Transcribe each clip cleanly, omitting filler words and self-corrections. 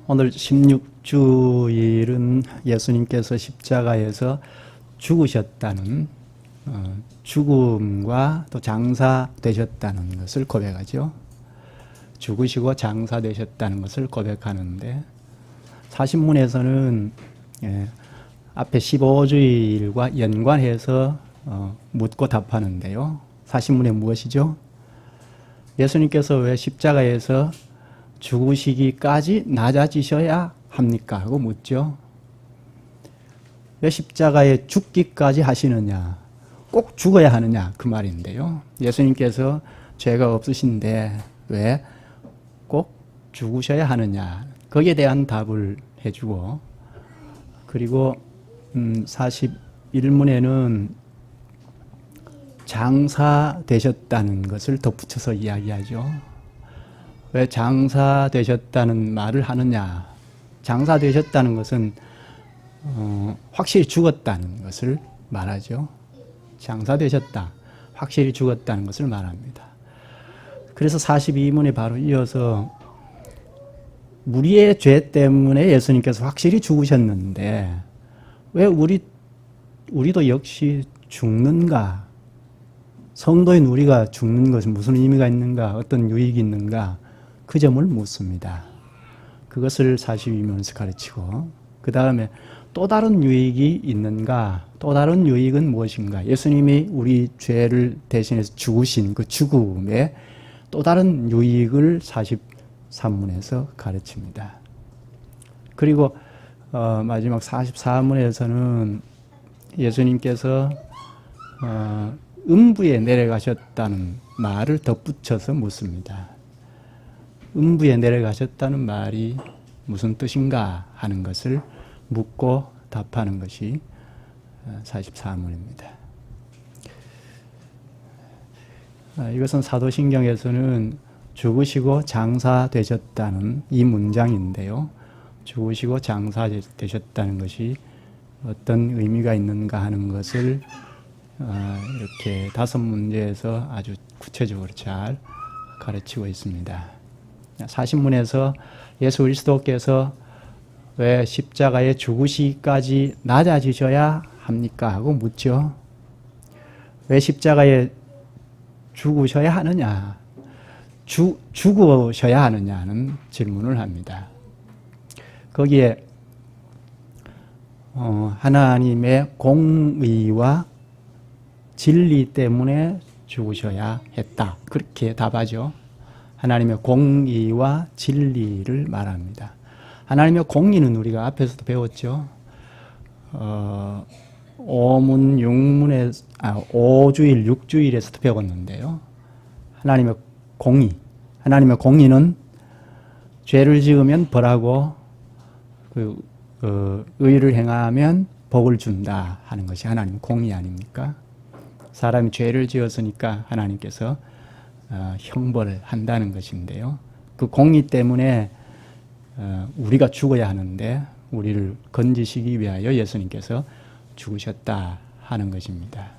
오늘 16주일은 예수님께서 십자가에서 죽으셨다는 죽음과 또 장사되셨다는 것을 고백하죠. 죽으시고 장사되셨다는 것을 고백하는데 사신문에서는 앞에 15주일과 연관해서 묻고 답하는데요. 사신문에 무엇이죠? 예수님께서 왜 십자가에서 죽으시기까지 낮아지셔야 합니까? 하고 묻죠. 왜 십자가에 죽기까지 하시느냐? 꼭 죽어야 하느냐? 그 말인데요. 예수님께서 죄가 없으신데 왜 꼭 죽으셔야 하느냐? 거기에 대한 답을 해주고, 그리고 41문에는 장사되셨다는 것을 덧붙여서 이야기하죠. 왜 장사되셨다는 말을 하느냐? 장사되셨다는 것은 확실히 죽었다는 것을 말하죠. 장사되셨다, 확실히 죽었다는 것을 말합니다. 그래서 42문에 바로 이어서 우리의 죄 때문에 예수님께서 확실히 죽으셨는데 왜 우리도 역시 죽는가? 성도인 우리가 죽는 것은 무슨 의미가 있는가? 어떤 유익이 있는가? 그 점을 묻습니다. 그것을 42면에서 가르치고, 그 다음에 또 다른 유익이 있는가? 또 다른 유익은 무엇인가? 예수님이 우리 죄를 대신해서 죽으신 그 죽음의 또 다른 유익을 43문에서 가르칩니다. 그리고 마지막 44문에서는 예수님께서 음부에 내려가셨다는 말을 덧붙여서 묻습니다. 음부에 내려가셨다는 말이 무슨 뜻인가 하는 것을 묻고 답하는 것이 44문입니다. 이것은 사도신경에서는 죽으시고 장사되셨다는 이 문장인데요. 죽으시고 장사되셨다는 것이 어떤 의미가 있는가 하는 것을 이렇게 5문제에서 아주 구체적으로 잘 가르치고 있습니다. 사신문에서 예수 그리스도께서 왜 십자가에 죽으시기까지 낮아지셔야 합니까? 하고 묻죠. 왜 십자가에 죽으셔야 하느냐? 죽으셔야 하느냐는 질문을 합니다. 거기에 하나님의 공의와 진리 때문에 죽으셔야 했다, 그렇게 답하죠. 하나님의 공의와 진리를 말합니다. 하나님의 공의는 우리가 앞에서도 배웠죠. 5문, 6문에, 5주일, 6주일에서도 배웠는데요. 하나님의 공의. 하나님의 공의는 죄를 지으면 벌하고 의를 행하면 복을 준다 하는 것이 하나님의 공의 아닙니까? 사람이 죄를 지었으니까 하나님께서 형벌을 한다는 것인데요. 그 공의 때문에 우리가 죽어야 하는데 우리를 건지시기 위하여 예수님께서 죽으셨다 하는 것입니다.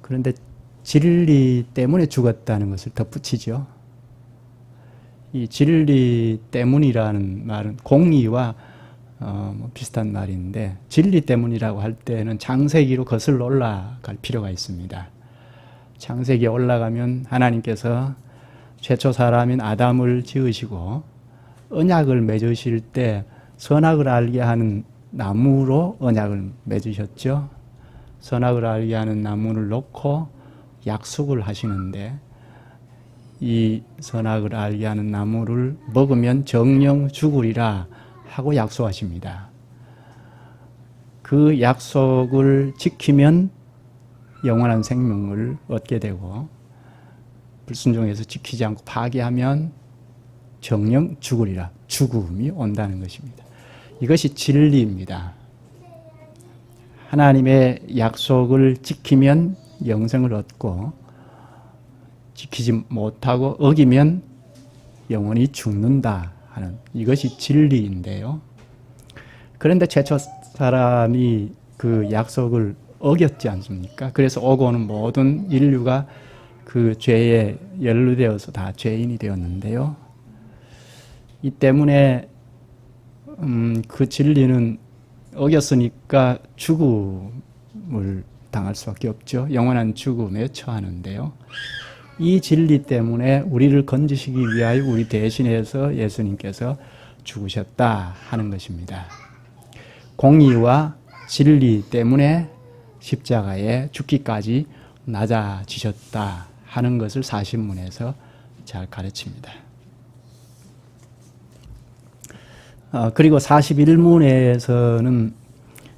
그런데 진리 때문에 죽었다는 것을 덧붙이죠. 이 진리 때문이라는 말은 공의와 비슷한 말인데, 진리 때문이라고 할 때는 창세기로 거슬러 올라갈 필요가 있습니다. 창세기에 올라가면 하나님께서 최초 사람인 아담을 지으시고 언약을 맺으실 때 선악을 알게 하는 나무로 언약을 맺으셨죠. 선악을 알게 하는 나무를 놓고 약속을 하시는데, 이 선악을 알게 하는 나무를 먹으면 정령 죽으리라 하고 약속하십니다. 그 약속을 지키면 영원한 생명을 얻게 되고, 불순종해서 지키지 않고 파괴하면 정령 죽으리라, 죽음이 온다는 것입니다. 이것이 진리입니다. 하나님의 약속을 지키면 영생을 얻고, 지키지 못하고 어기면 영원히 죽는다 하는 이것이 진리인데요. 그런데 최초 사람이 그 약속을 어겼지 않습니까? 그래서 오고 오는 모든 인류가 그 죄에 연루되어서 다 죄인이 되었는데요. 이 때문에 그 진리는 어겼으니까 죽음을 당할 수밖에 없죠. 영원한 죽음에 처하는데요. 이 진리 때문에 우리를 건지시기 위하여 우리 대신해서 예수님께서 죽으셨다 하는 것입니다. 공의와 진리 때문에 십자가에 죽기까지 낮아지셨다 하는 것을 사신문에서 잘 가르칩니다. 그리고 41문에서는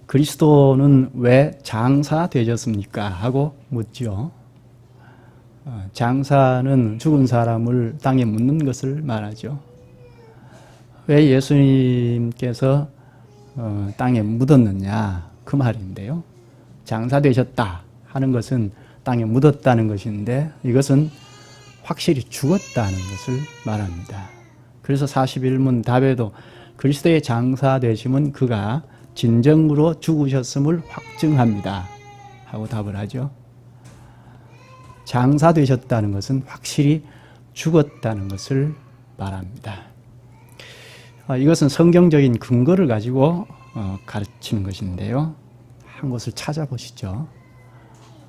그리스도는 왜 장사 되셨습니까? 하고 묻죠. 장사는 죽은 사람을 땅에 묻는 것을 말하죠. 왜 예수님께서 땅에 묻었느냐 그 말인데요. 장사되셨다 하는 것은 땅에 묻었다는 것인데 이것은 확실히 죽었다는 것을 말합니다. 그래서 41문 답에도 그리스도의 장사되심은 그가 진정으로 죽으셨음을 확증합니다 하고 답을 하죠. 장사되셨다는 것은 확실히 죽었다는 것을 말합니다. 이것은 성경적인 근거를 가지고 가르치는 것인데요. 한 곳을 찾아보시죠.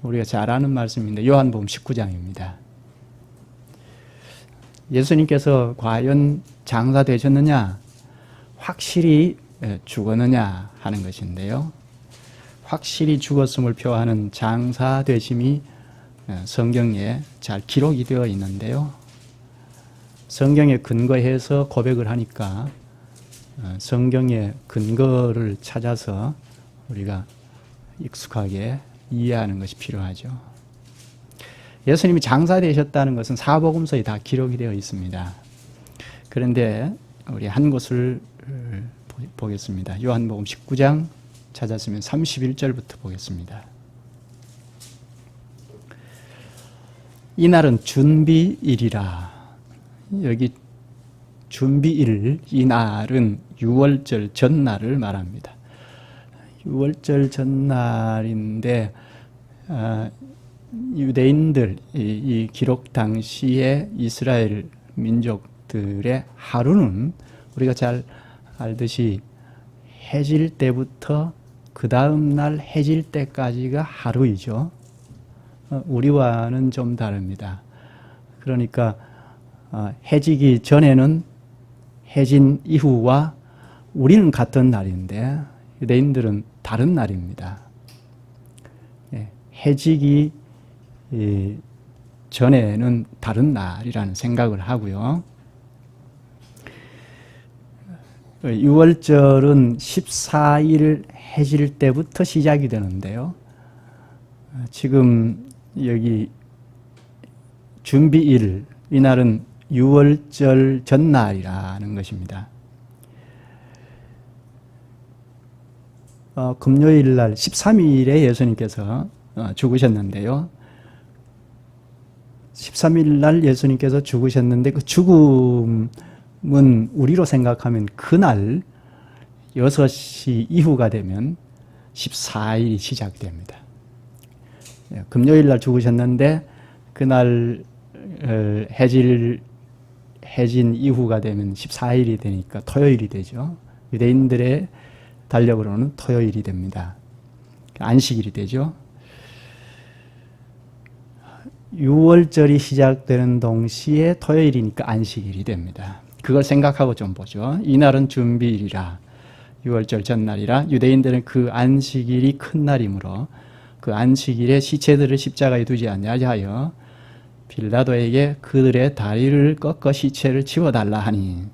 우리가 잘 아는 말씀인데 요한복음 19장입니다. 예수님께서 과연 장사되셨느냐, 확실히 죽었느냐 하는 것인데요. 확실히 죽었음을 표하는 장사되심이 성경에 잘 기록이 되어 있는데요. 성경에 근거해서 고백을 하니까 성경의 근거를 찾아서 우리가 익숙하게 이해하는 것이 필요하죠. 예수님이 장사되셨다는 것은 사복음서에 다 기록이 되어 있습니다. 그런데 우리 한 곳을 보겠습니다. 요한복음 19장 찾았으면 31절부터 보겠습니다. 이날은 준비일이라. 여기 준비일, 이날은 유월절 전날을 말합니다. 유월절 전날인데 유대인들, 이 기록 당시에 이스라엘 민족들의 하루는 우리가 잘 알듯이 해질 때부터 그 다음 날 해질 때까지가 하루이죠. 우리와는 좀 다릅니다. 그러니까 해지기 전에는 해진 이후와 우리는 같은 날인데 유대인들은 다른 날입니다. 해지기 전에는 다른 날이라는 생각을 하고요. 유월절은 14일 해질 때부터 시작이 되는데요. 지금 여기 준비일, 이날은 유월절 전날이라는 것입니다. 금요일 날 13일에 예수님께서 죽으셨는데요. 13일 날 예수님께서 죽으셨는데 그 죽음은 우리로 생각하면 그날 6시 이후가 되면 14일이 시작됩니다. 금요일 날 죽으셨는데 그날 해진 이후가 되면 14일이 되니까 토요일이 되죠. 유대인들의 달력으로는 토요일이 됩니다. 안식일이 되죠. 유월절이 시작되는 동시에 토요일이니까 안식일이 됩니다. 그걸 생각하고 좀 보죠. 이날은 준비일이라, 유월절 전날이라 유대인들은 그 안식일이 큰 날이므로 그 안식일에 시체들을 십자가에 두지 아니하여 빌라도에게 그들의 다리를 꺾어 시체를 치워달라 하니,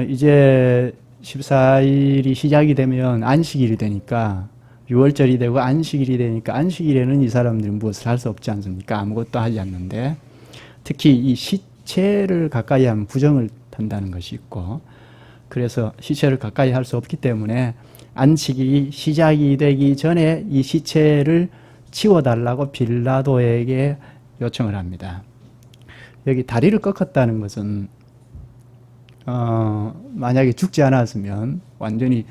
이제 14일이 시작이 되면 안식일이 되니까, 유월절이 되고 안식일이 되니까 안식일에는 이 사람들은 무엇을 할 수 없지 않습니까? 아무것도 하지 않는데, 특히 이 시체를 가까이 하면 부정을 탄다는 것이 있고, 그래서 시체를 가까이 할 수 없기 때문에 안식일이 시작이 되기 전에 이 시체를 치워달라고 빌라도에게 요청을 합니다. 여기 다리를 꺾었다는 것은 만약에 죽지 않았으면 완전히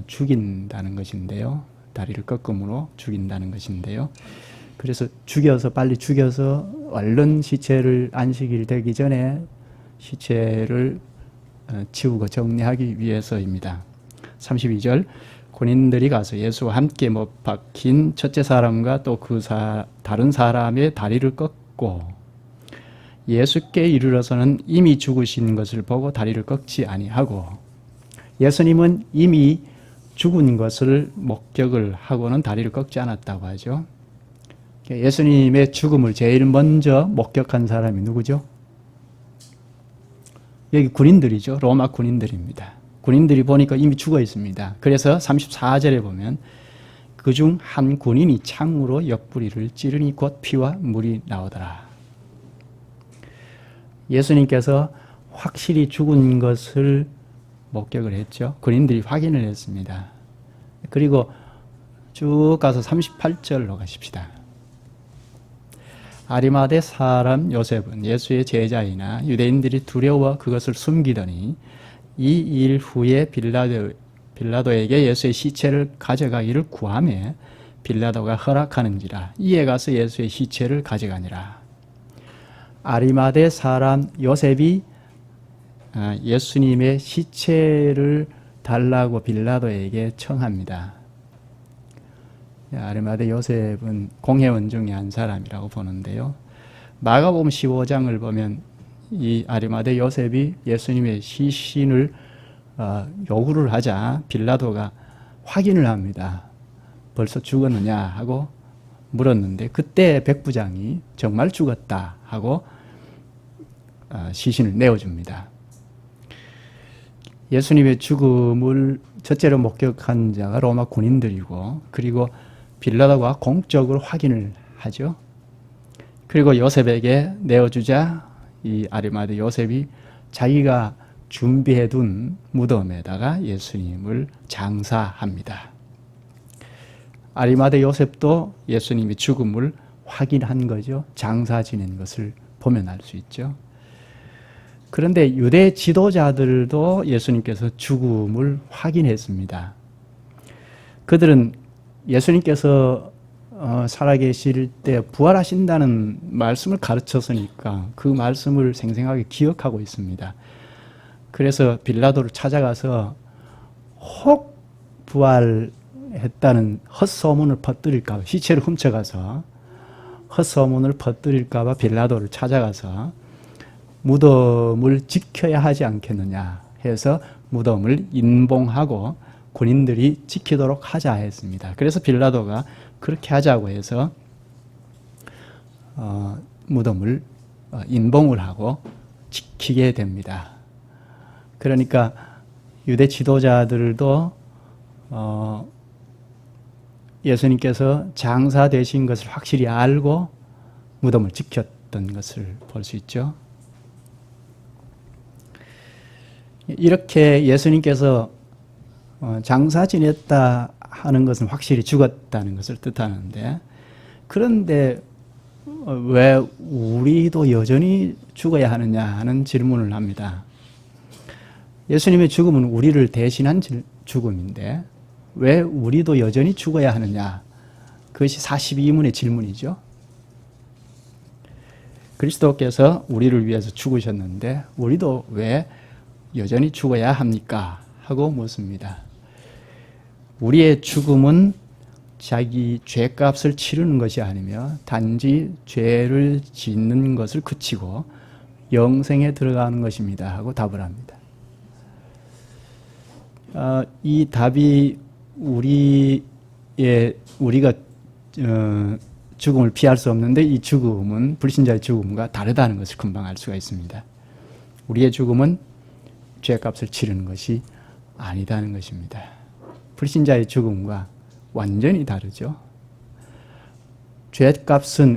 죽인다는 것인데요. 다리를 꺾음으로 죽인다는 것인데요. 그래서 빨리 죽여서 얼른 시체를 안식일 되기 전에 시체를 치우고 정리하기 위해서입니다. 32절 군인들이 가서 예수와 함께 못 박힌 첫째 사람과 또 그 다른 사람의 다리를 꺾고 예수께 이르러서는 이미 죽으신 것을 보고 다리를 꺾지 아니하고, 예수님은 이미 죽은 것을 목격을 하고는 다리를 꺾지 않았다고 하죠. 예수님의 죽음을 제일 먼저 목격한 사람이 누구죠? 여기 군인들이죠. 로마 군인들입니다. 군인들이 보니까 이미 죽어 있습니다. 그래서 34절에 보면 그중 한 군인이 창으로 옆구리를 찌르니 곧 피와 물이 나오더라. 예수님께서 확실히 죽은 것을 목격을 했죠. 군인들이 확인을 했습니다. 그리고 쭉 가서 38절로 가십시다. 아리마대 사람 요셉은 예수의 제자이나 유대인들이 두려워 그것을 숨기더니 이 일 후에 빌라도에게 예수의 시체를 가져가기를 구하며 빌라도가 허락하는지라 이에 가서 예수의 시체를 가져가니라. 아리마대 사람 요셉이 예수님의 시체를 달라고 빌라도에게 청합니다. 아리마대 요셉은 공회원 중에 한 사람이라고 보는데요. 마가복음 15장을 보면 이 아리마대 요셉이 예수님의 시신을 요구를 하자 빌라도가 확인을 합니다. 벌써 죽었느냐 하고 물었는데 그때 백부장이 정말 죽었다 하고 시신을 내어줍니다. 예수님의 죽음을 첫째로 목격한 자가 로마 군인들이고, 그리고 빌라도가 공적으로 확인을 하죠. 그리고 요셉에게 내어주자 이 아리마대 요셉이 자기가 준비해둔 무덤에다가 예수님을 장사합니다. 아리마대 요셉도 예수님의 죽음을 확인한 거죠. 장사 지낸 것을 보면 알 수 있죠. 그런데 유대 지도자들도 예수님께서 죽음을 확인했습니다. 그들은 예수님께서 살아계실 때 부활하신다는 말씀을 가르쳤으니까 그 말씀을 생생하게 기억하고 있습니다. 그래서 빌라도를 찾아가서 혹 부활했다는 헛소문을 퍼뜨릴까 봐, 시체를 훔쳐가서 헛소문을 퍼뜨릴까 봐 빌라도를 찾아가서 무덤을 지켜야 하지 않겠느냐 해서 무덤을 인봉하고 군인들이 지키도록 하자 했습니다. 그래서 빌라도가 그렇게 하자고 해서 무덤을 인봉을 하고 지키게 됩니다. 그러니까 유대 지도자들도 예수님께서 장사되신 것을 확실히 알고 무덤을 지켰던 것을 볼 수 있죠. 이렇게 예수님께서 장사 지냈다 하는 것은 확실히 죽었다는 것을 뜻하는데, 그런데 왜 우리도 여전히 죽어야 하느냐 하는 질문을 합니다. 예수님의 죽음은 우리를 대신한 죽음인데 왜 우리도 여전히 죽어야 하느냐? 그것이 42문의 질문이죠. 그리스도께서 우리를 위해서 죽으셨는데 우리도 왜 여전히 죽어야 합니까? 하고 묻습니다. 우리의 죽음은 자기 죄값을 치르는 것이 아니며 단지 죄를 짓는 것을 그치고 영생에 들어가는 것입니다 하고 답을 합니다. 이 답이 우리가 죽음을 피할 수 없는데 이 죽음은 불신자의 죽음과 다르다는 것을 금방 알 수가 있습니다. 우리의 죽음은 죄값을 치르는 것이 아니다는 것입니다. 불신자의 죽음과 완전히 다르죠.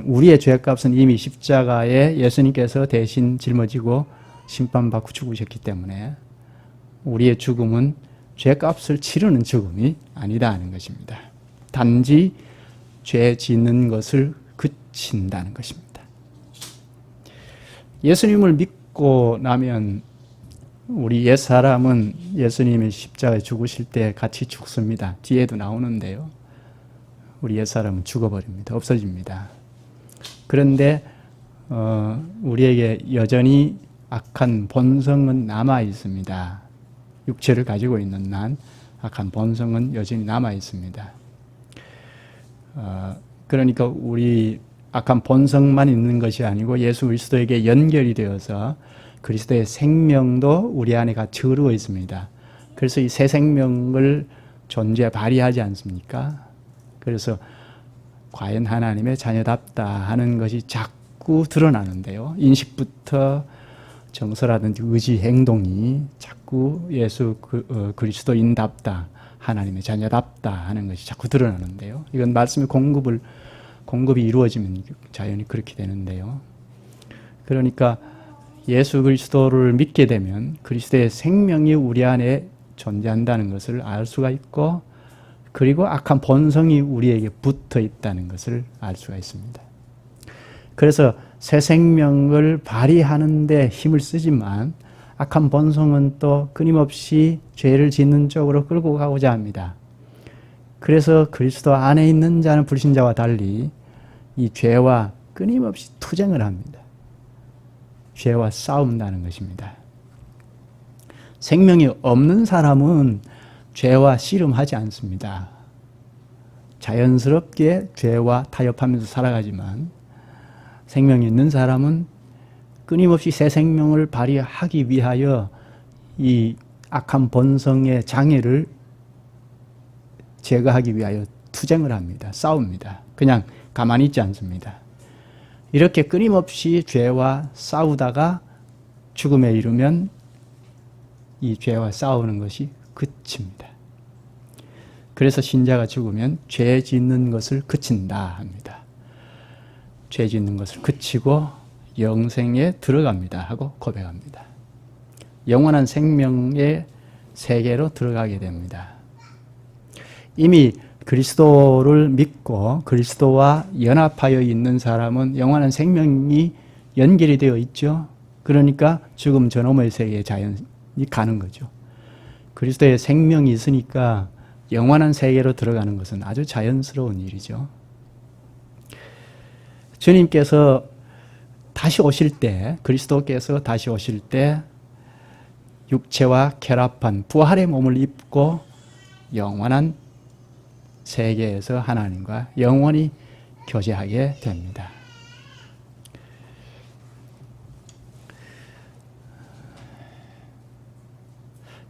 우리의 죄값은 이미 십자가에 예수님께서 대신 짊어지고 심판받고 죽으셨기 때문에 우리의 죽음은 죄값을 치르는 죽음이 아니다는 것입니다. 단지 죄 짓는 것을 그친다는 것입니다. 예수님을 믿고 나면 우리 옛사람은 예수님이 십자가에 죽으실 때 같이 죽습니다. 뒤에도 나오는데요. 우리 옛사람은 죽어버립니다. 없어집니다. 그런데 우리에게 여전히 악한 본성은 남아 있습니다. 육체를 가지고 있는 악한 본성은 여전히 남아 있습니다. 그러니까 우리 악한 본성만 있는 것이 아니고 예수 그리스도에게 연결이 되어서 그리스도의 생명도 우리 안에 같이 흐르고 있습니다. 그래서 이 새 생명을 존재에 발휘하지 않습니까? 그래서 과연 하나님의 자녀답다 하는 것이 자꾸 드러나는데요. 인식부터 정서라든지 의지, 행동이 자꾸 예수 그리스도인답다, 하나님의 자녀답다 하는 것이 자꾸 드러나는데요. 이건 말씀의 공급이 이루어지면 자연히 그렇게 되는데요. 그러니까 예수 그리스도를 믿게 되면 그리스도의 생명이 우리 안에 존재한다는 것을 알 수가 있고, 그리고 악한 본성이 우리에게 붙어 있다는 것을 알 수가 있습니다. 그래서 새 생명을 발휘하는 데 힘을 쓰지만 악한 본성은 또 끊임없이 죄를 짓는 쪽으로 끌고 가고자 합니다. 그래서 그리스도 안에 있는 자는 불신자와 달리 이 죄와 끊임없이 투쟁을 합니다. 죄와 싸운다는 것입니다. 생명이 없는 사람은 죄와 씨름하지 않습니다. 자연스럽게 죄와 타협하면서 살아가지만 생명이 있는 사람은 끊임없이 새 생명을 발휘하기 위하여 이 악한 본성의 장애를 제거하기 위하여 투쟁을 합니다. 싸웁니다. 그냥 가만히 있지 않습니다. 이렇게 끊임없이 죄와 싸우다가 죽음에 이르면 이 죄와 싸우는 것이 그칩니다. 그래서 신자가 죽으면 죄 짓는 것을 그친다 합니다. 죄 짓는 것을 그치고 영생에 들어갑니다 하고 고백합니다. 영원한 생명의 세계로 들어가게 됩니다. 이미 그리스도를 믿고 그리스도와 연합하여 있는 사람은 영원한 생명이 연결이 되어 있죠. 그러니까 죽음 저놈의 세계에 자연히 가는 거죠. 그리스도의 생명이 있으니까 영원한 세계로 들어가는 것은 아주 자연스러운 일이죠. 주님께서 다시 오실 때, 그리스도께서 다시 오실 때 육체와 결합한 부활의 몸을 입고 영원한 세계에서 하나님과 영원히 교제하게 됩니다.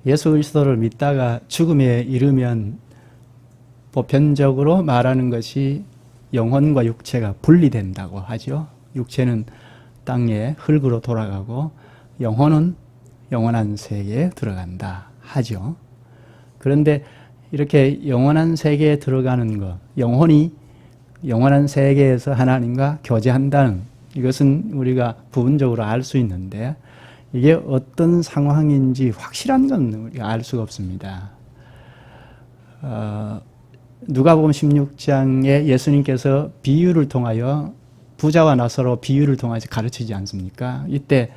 예수 그리스도를 믿다가 죽음에 이르면 보편적으로 말하는 것이 영혼과 육체가 분리된다고 하죠. 육체는 땅의 흙으로 돌아가고 영혼은 영원한 세계에 들어간다 하죠. 그런데 이렇게 영원한 세계에 들어가는 것, 영혼이 영원한 세계에서 하나님과 교제한다는 이것은 우리가 부분적으로 알 수 있는데 이게 어떤 상황인지 확실한 건 우리가 알 수가 없습니다. 누가복음 16장에 예수님께서 비유를 통하여 부자와 나사로 비유를 통해서 가르치지 않습니까? 이때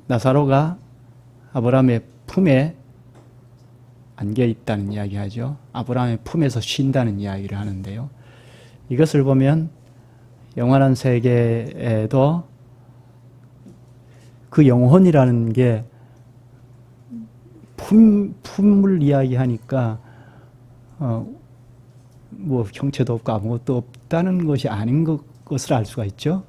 나사로가 아브라함의 품에 안겨 있다는 이야기하죠. 아브라함의 품에서 쉰다는 이야기를 하는데요. 이것을 보면 영원한 세계에도 그 영혼이라는 게 품을 이야기하니까 뭐 형체도 없고 아무것도 없다는 것이 아닌 것을 알 수가 있죠.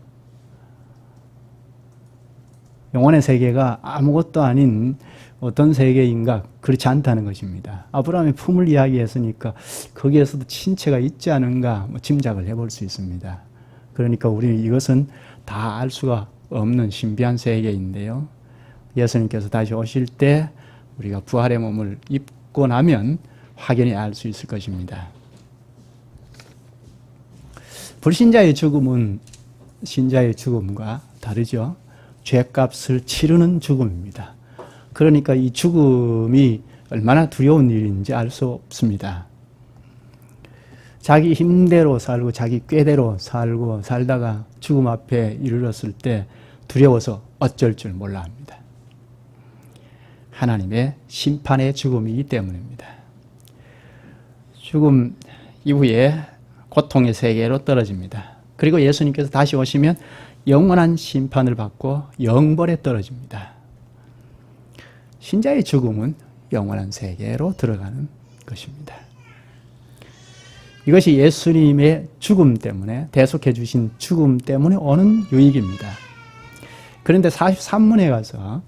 영혼의 세계가 아무것도 아닌 어떤 세계인가 그렇지 않다는 것입니다. 아브라함의 품을 이야기했으니까 거기에서도 신체가 있지 않은가 짐작을 해볼 수 있습니다. 그러니까 우리는 이것은 다 알 수가 없는 신비한 세계인데요. 예수님께서 다시 오실 때 우리가 부활의 몸을 입고 나면 확연히 알 수 있을 것입니다. 불신자의 죽음은 신자의 죽음과 다르죠. 죄값을 치르는 죽음입니다. 그러니까 이 죽음이 얼마나 두려운 일인지 알 수 없습니다. 자기 힘대로 살고 자기 꾀대로 살고 살다가 죽음 앞에 이르렀을 때 두려워서 어쩔 줄 몰라 합니다. 하나님의 심판의 죽음이기 때문입니다. 죽음 이후에 고통의 세계로 떨어집니다. 그리고 예수님께서 다시 오시면 영원한 심판을 받고 영벌에 떨어집니다. 신자의 죽음은 영원한 세계로 들어가는 것입니다. 이것이 예수님의 죽음 때문에, 대속해 주신 죽음 때문에 오는 유익입니다. 그런데 43문에 가서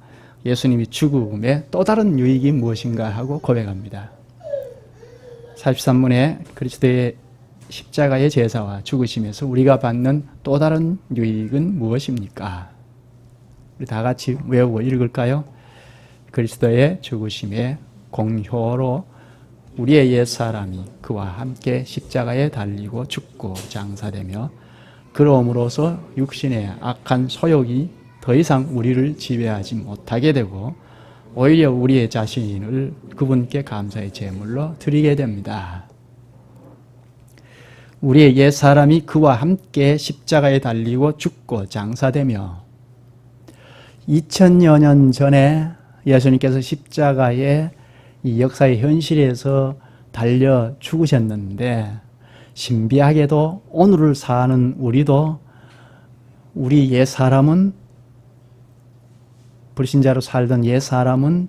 예수님이 죽음의 또 다른 유익이 무엇인가 하고 고백합니다. 43문에 그리스도의 십자가의 제사와 죽으심에서 우리가 받는 또 다른 유익은 무엇입니까? 우리 다 같이 외우고 읽을까요? 그리스도의 죽으심의 공효로 우리의 옛사람이 그와 함께 십자가에 달리고 죽고 장사되며 그러므로서 육신의 악한 소욕이 더 이상 우리를 지배하지 못하게 되고 오히려 우리의 자신을 그분께 감사의 제물로 드리게 됩니다. 우리의 옛사람이 그와 함께 십자가에 달리고 죽고 장사되며 2000여 년 전에 예수님께서 십자가에 이 역사의 현실에서 달려 죽으셨는데 신비하게도 오늘을 사는 우리도 우리 옛사람은 불신자로 살던 옛사람은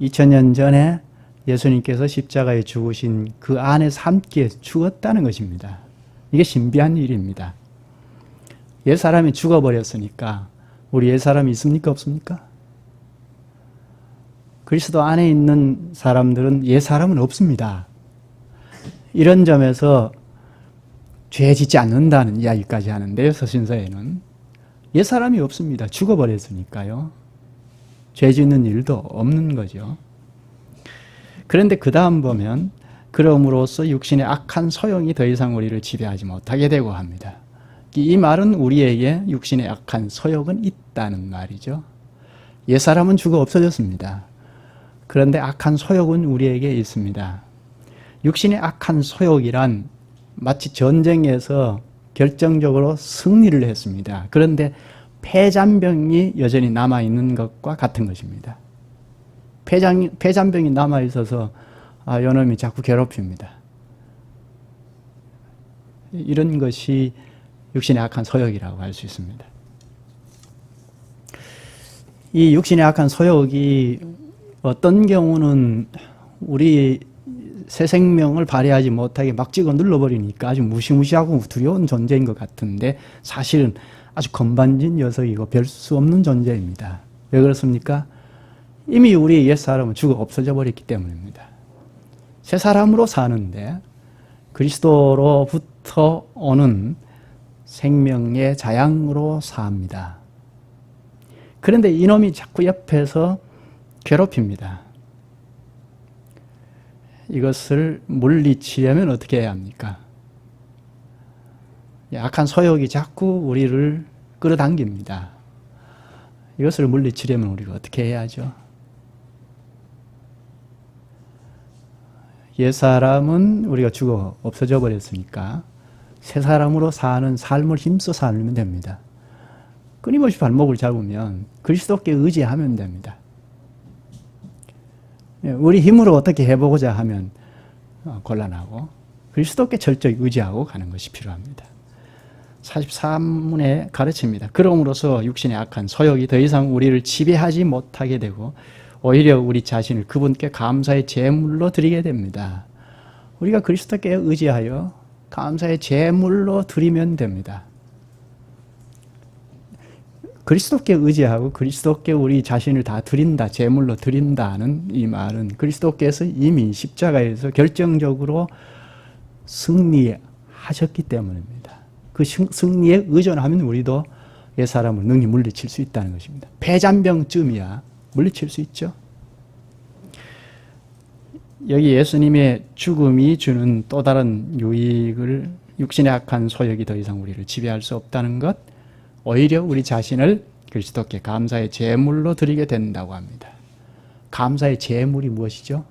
2000년 전에 예수님께서 십자가에 죽으신 그 안에서 함께 죽었다는 것입니다. 이게 신비한 일입니다. 옛사람이 죽어버렸으니까 우리 옛사람이 있습니까? 없습니까? 그리스도 안에 있는 사람들은 옛사람은 없습니다. 이런 점에서 죄 짓지 않는다는 이야기까지 하는데요. 서신서에는 옛사람이 없습니다. 죽어버렸으니까요. 죄 짓는 일도 없는 거죠. 그런데 그 다음 보면 그럼으로써 육신의 악한 소용이 더 이상 우리를 지배하지 못하게 되고 합니다. 이 말은 우리에게 육신의 악한 소욕은 있다는 말이죠. 옛사람은 죽어 없어졌습니다. 그런데 악한 소욕은 우리에게 있습니다. 육신의 악한 소욕이란 마치 전쟁에서 결정적으로 승리를 했습니다. 그런데 폐잔병이 여전히 남아있는 것과 같은 것입니다. 폐잔병이 남아있어서 요놈이 자꾸 괴롭힙니다. 이런 것이 육신의 악한 소욕이라고 할 수 있습니다. 이 육신의 악한 소욕이 어떤 경우는 우리 새 생명을 발휘하지 못하게 막 찍어 눌러버리니까 아주 무시무시하고 두려운 존재인 것 같은데 사실은 아주 건반진 녀석이고 별 수 없는 존재입니다. 왜 그렇습니까? 이미 우리 옛사람은 죽어 없어져 버렸기 때문입니다. 새 사람으로 사는데 그리스도로부터 오는 생명의 자양으로 삽니다. 그런데 이놈이 자꾸 옆에서 괴롭힙니다. 이것을 물리치려면 어떻게 해야 합니까? 악한 소욕이 자꾸 우리를 끌어당깁니다. 이것을 물리치려면 우리가 어떻게 해야죠? 옛사람은 우리가 죽어 없어져 버렸으니까 새 사람으로 사는 삶을 힘써 살면 됩니다. 끊임없이 발목을 잡으면 그리스도께 의지하면 됩니다. 우리 힘으로 어떻게 해보고자 하면 곤란하고 그리스도께 철저히 의지하고 가는 것이 필요합니다. 43문에 가르칩니다. 그러므로서 육신의 악한 소욕이 더 이상 우리를 지배하지 못하게 되고 오히려 우리 자신을 그분께 감사의 제물로 드리게 됩니다. 우리가 그리스도께 의지하여 감사의 제물로 드리면 됩니다. 그리스도께 의지하고 그리스도께 우리 자신을 다 드린다, 제물로 드린다는 이 말은 그리스도께서 이미 십자가에서 결정적으로 승리하셨기 때문입니다. 그 승리에 의존하면 우리도 옛사람을 능히 물리칠 수 있다는 것입니다. 폐잔병쯤이야 물리칠 수 있죠. 여기 예수님의 죽음이 주는 또 다른 유익을 육신의 악한 소욕이 더 이상 우리를 지배할 수 없다는 것, 오히려 우리 자신을 그리스도께 감사의 제물로 드리게 된다고 합니다. 감사의 제물이 무엇이죠?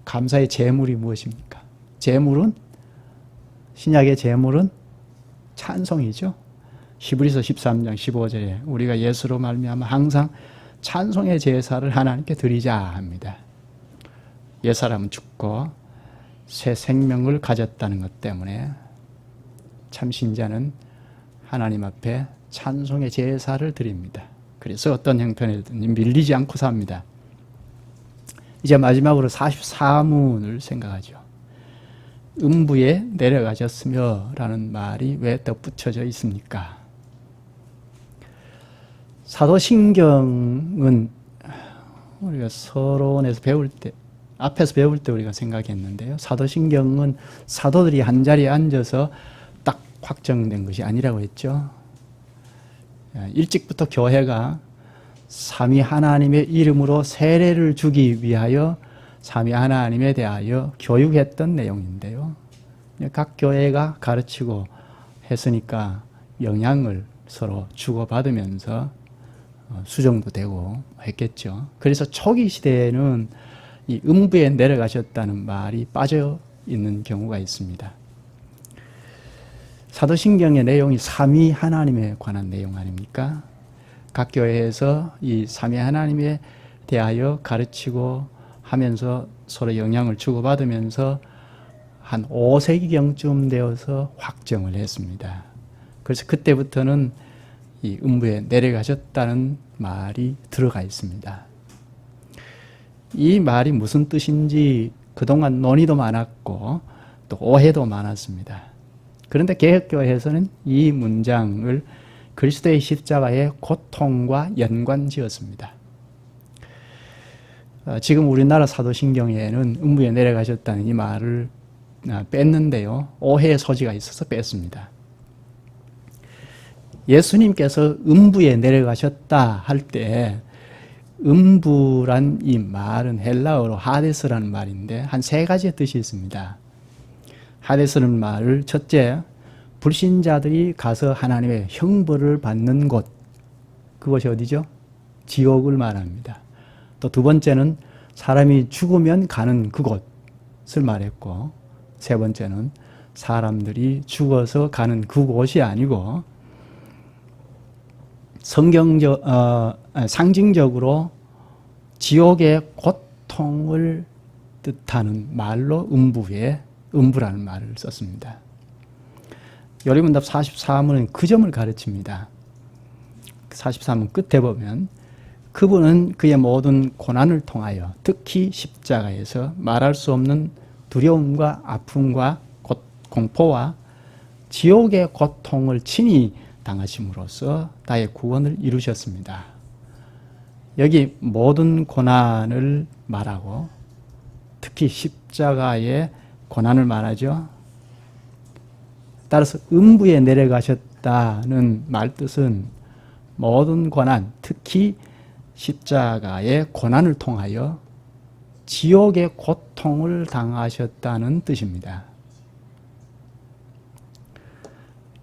감사의 제물이 무엇입니까? 제물은, 신약의 제물은 찬송이죠. 히브리서 13장 15절에 우리가 예수로 말미암아 항상 찬송의 제사를 하나님께 드리자 합니다. 옛사람은 죽고 새 생명을 가졌다는 것 때문에 참신자는 하나님 앞에 찬송의 제사를 드립니다. 그래서 어떤 형편이든 밀리지 않고 삽니다. 이제 마지막으로 44문을 생각하죠. 음부에 내려가셨으며 라는 말이 왜 덧붙여져 있습니까? 사도신경은 우리가 서론에서 배울 때, 앞에서 배울 때 우리가 생각했는데요. 사도신경은 사도들이 한자리에 앉아서 딱 확정된 것이 아니라고 했죠. 일찍부터 교회가 삼위 하나님의 이름으로 세례를 주기 위하여 삼위 하나님에 대하여 교육했던 내용인데요. 각 교회가 가르치고 했으니까 영향을 서로 주고받으면서 수정도 되고 했겠죠. 그래서 초기 시대에는 이 음부에 내려가셨다는 말이 빠져 있는 경우가 있습니다. 사도신경의 내용이 삼위 하나님에 관한 내용 아닙니까? 각 교회에서 이 삼위 하나님에 대하여 가르치고 하면서 서로 영향을 주고받으면서 한 5세기경쯤 되어서 확정을 했습니다. 그래서 그때부터는 이 음부에 내려가셨다는 말이 들어가 있습니다. 이 말이 무슨 뜻인지 그동안 논의도 많았고 또 오해도 많았습니다. 그런데 개혁교회에서는 이 문장을 그리스도의 십자가의 고통과 연관지었습니다. 지금 우리나라 사도신경에는 음부에 내려가셨다는 이 말을 뺐는데요. 오해의 소지가 있어서 뺐습니다. 예수님께서 음부에 내려가셨다 할 때 음부란 이 말은 헬라어로 하데스라는 말인데 한 세 가지의 뜻이 있습니다. 하데스는 말을 첫째, 불신자들이 가서 하나님의 형벌을 받는 곳, 그것이 어디죠? 지옥을 말합니다. 또 두 번째는 사람이 죽으면 가는 그곳을 말했고, 세 번째는 사람들이 죽어서 가는 그곳이 아니고 상징적으로 지옥의 고통을 뜻하는 말로 음부라는 말을 썼습니다. 요리문답 44문은 그 점을 가르칩니다. 43문 끝에 보면 그분은 그의 모든 고난을 통하여 특히 십자가에서 말할 수 없는 두려움과 아픔과 공포와 지옥의 고통을 친히 당하심으로써 나의 구원을 이루셨습니다. 여기 모든 고난을 말하고 특히 십자가의 고난을 말하죠. 따라서 음부에 내려가셨다는 말뜻은 모든 고난, 특히 십자가의 고난을 통하여 지옥의 고통을 당하셨다는 뜻입니다.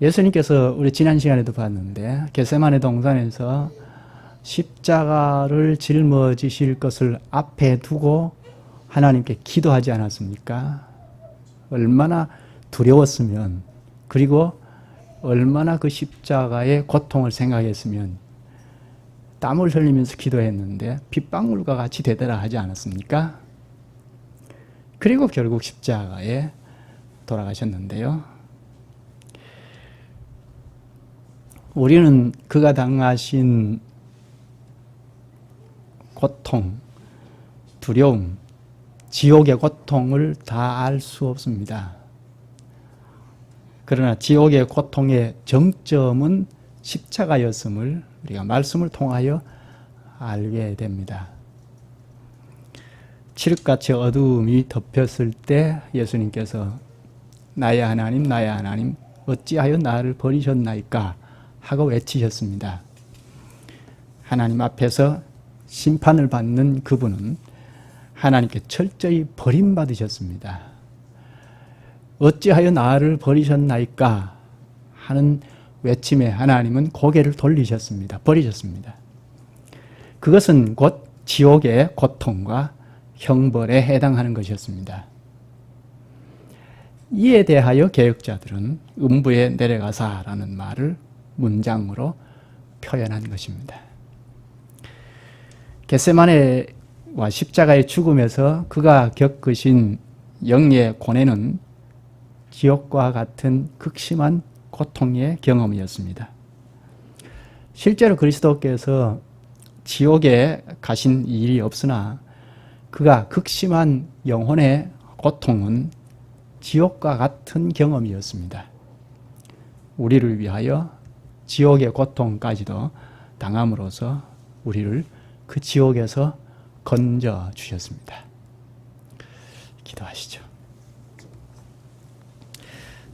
예수님께서 우리 지난 시간에도 봤는데 겟세마네 동산에서 십자가를 짊어지실 것을 앞에 두고 하나님께 기도하지 않았습니까? 얼마나 두려웠으면, 그리고 얼마나 그 십자가의 고통을 생각했으면 땀을 흘리면서 기도했는데 핏방울과 같이 되더라 하지 않았습니까? 그리고 결국 십자가에 돌아가셨는데요. 우리는 그가 당하신 고통, 두려움, 지옥의 고통을 다 알 수 없습니다. 그러나 지옥의 고통의 정점은 십자가였음을 우리가 말씀을 통하여 알게 됩니다. 칠흑같이 어두움이 덮였을 때 예수님께서 나의 하나님, 나의 하나님, 어찌하여 나를 버리셨나이까 하고 외치셨습니다. 하나님 앞에서 심판을 받는 그분은 하나님께 철저히 버림받으셨습니다. 어찌하여 나를 버리셨나이까 하는 외침에 하나님은 고개를 돌리셨습니다. 버리셨습니다. 그것은 곧 지옥의 고통과 형벌에 해당하는 것이었습니다. 이에 대하여 개혁자들은 음부에 내려가사라는 말을 문장으로 표현한 것입니다. 겟세마네와 십자가의 죽음에서 그가 겪으신 영의 고뇌는 지옥과 같은 극심한 고통의 경험이었습니다. 실제로 그리스도께서 지옥에 가신 일이 없으나 그가 극심한 영혼의 고통은 지옥과 같은 경험이었습니다. 우리를 위하여 지옥의 고통까지도 당함으로써 우리를 그 지옥에서 건져 주셨습니다. 기도하시죠.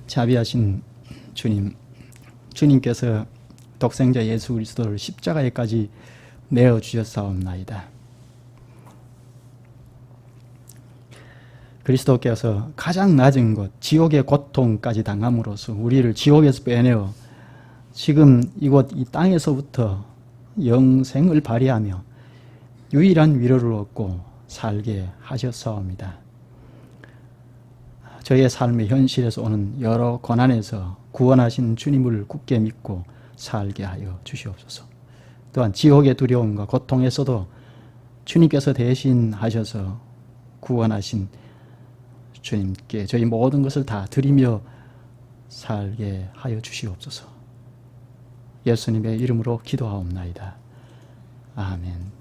자비하신 주님, 주님께서 독생자 예수 그리스도를 십자가에까지 내어주셨사옵나이다. 그리스도께서 가장 낮은 곳, 지옥의 고통까지 당함으로써 우리를 지옥에서 빼내어 지금 이곳 이 땅에서부터 영생을 발휘하며 유일한 위로를 얻고 살게 하셨사옵니다. 저의 삶의 현실에서 오는 여러 고난에서 구원하신 주님을 굳게 믿고 살게 하여 주시옵소서. 또한 지옥의 두려움과 고통에서도 주님께서 대신하셔서 구원하신 주님께 저희 모든 것을 다 드리며 살게 하여 주시옵소서. 예수님의 이름으로 기도하옵나이다. 아멘.